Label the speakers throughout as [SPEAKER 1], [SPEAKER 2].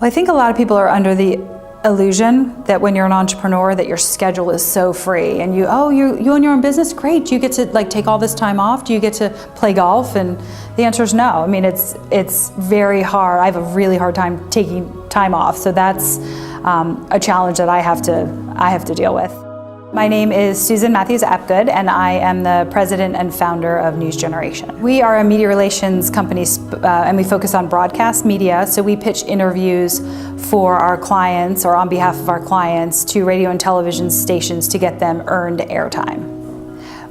[SPEAKER 1] Well, I think a lot of people are under the illusion that when you're an entrepreneur that your schedule is so free and you own your own business, great, you get to take all this time off, do you get to play golf? And the answer is no. I mean, it's very hard. I have a really hard time taking time off, so that's a challenge that I have to deal with. My name is Susan Matthews Apgood, and I am the president and founder of News Generation. We are a media relations company, and we focus on broadcast media, so we pitch interviews for our clients or on behalf of our clients to radio and television stations to get them earned airtime.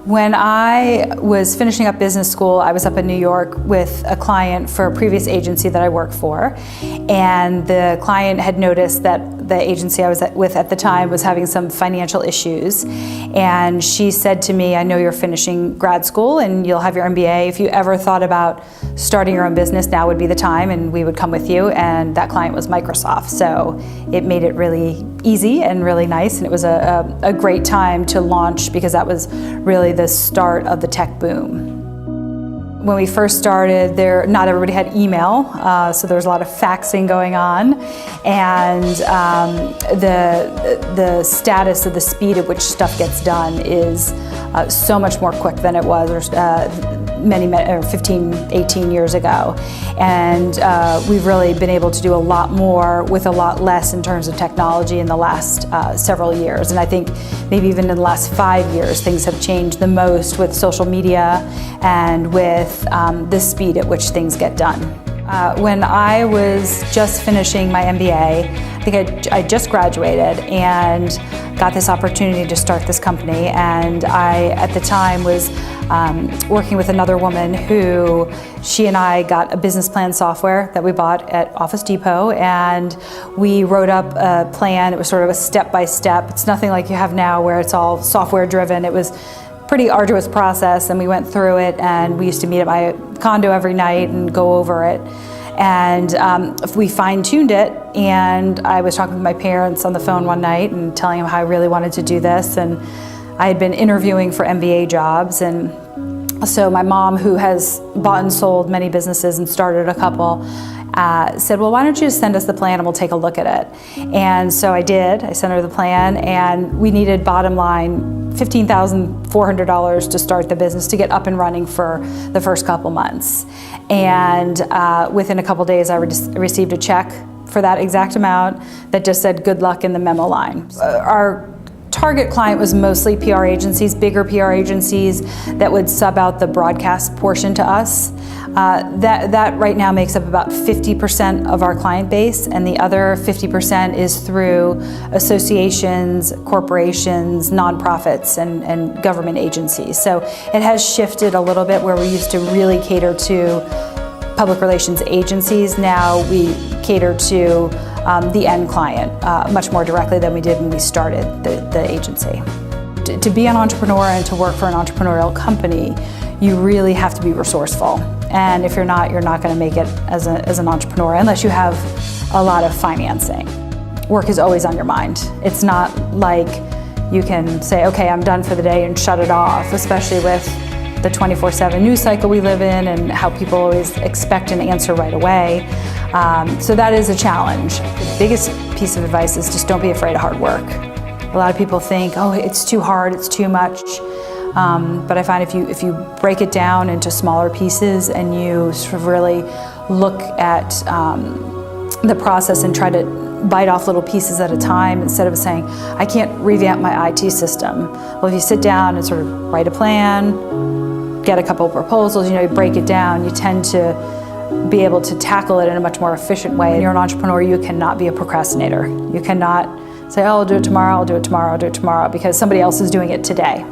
[SPEAKER 1] When I was finishing up business school, I was up in New York with a client for a previous agency that I worked for, and the client had noticed that the agency I was with at the time was having some financial issues, and she said to me, I know you're finishing grad school and you'll have your MBA. If you ever thought about starting your own business, now would be the time, and we would come with you. And that client was Microsoft, so it made it really easy and really nice, and it was a great time to launch because that was really the start of the tech boom. When we first started, not everybody had email, so there was a lot of faxing going on, and the status of the speed at which stuff gets done is so much more quick than it was 15, 18 years ago. And we've really been able to do a lot more with a lot less in terms of technology in the last several years. And I think maybe even in the last 5 years, things have changed the most with social media and with the speed at which things get done. When I was just finishing my MBA, I think I just graduated and got this opportunity to start this company, and I, at the time, was working with another woman who, she and I got a business plan software that we bought at Office Depot, and we wrote up a plan. It was sort of a step-by-step. It's nothing like you have now where it's all software-driven. It was a pretty arduous process, and we went through it, and we used to meet at my condo every night and go over it. And we fine-tuned it, and I was talking with my parents on the phone one night and telling them how I really wanted to do this, and I had been interviewing for MBA jobs, and so my mom, who has bought and sold many businesses and started a couple, said, well, why don't you just send us the plan and we'll take a look at it. And so I did. I sent her the plan, and we needed, bottom line, $15,400 to start the business, to get up and running for the first couple months. And within a couple days, I received a check for that exact amount that just said good luck in the memo line. Our target client was mostly PR agencies, bigger PR agencies that would sub out the broadcast portion to us. That right now makes up about 50% of our client base, and the other 50% is through associations, corporations, nonprofits, and government agencies. So it has shifted a little bit, where we used to really cater to public relations agencies. Now we cater to the end client much more directly than we did when we started the agency. To be an entrepreneur and to work for an entrepreneurial company, you really have to be resourceful. And if you're not going to make it as an entrepreneur unless you have a lot of financing. Work is always on your mind. It's not like you can say, okay, I'm done for the day and shut it off, especially with the 24/7 news cycle we live in and how people always expect an answer right away. So that is a challenge. The biggest piece of advice is just don't be afraid of hard work. A lot of people think, oh, it's too hard, it's too much. But I find if you break it down into smaller pieces and you sort of really look at the process and try to bite off little pieces at a time instead of saying, I can't revamp my IT system. Well, if you sit down and sort of write a plan, get a couple of proposals, you break it down, you tend to be able to tackle it in a much more efficient way. When you're an entrepreneur, you cannot be a procrastinator. You cannot say, oh, I'll do it tomorrow, I'll do it tomorrow, I'll do it tomorrow, because somebody else is doing it today.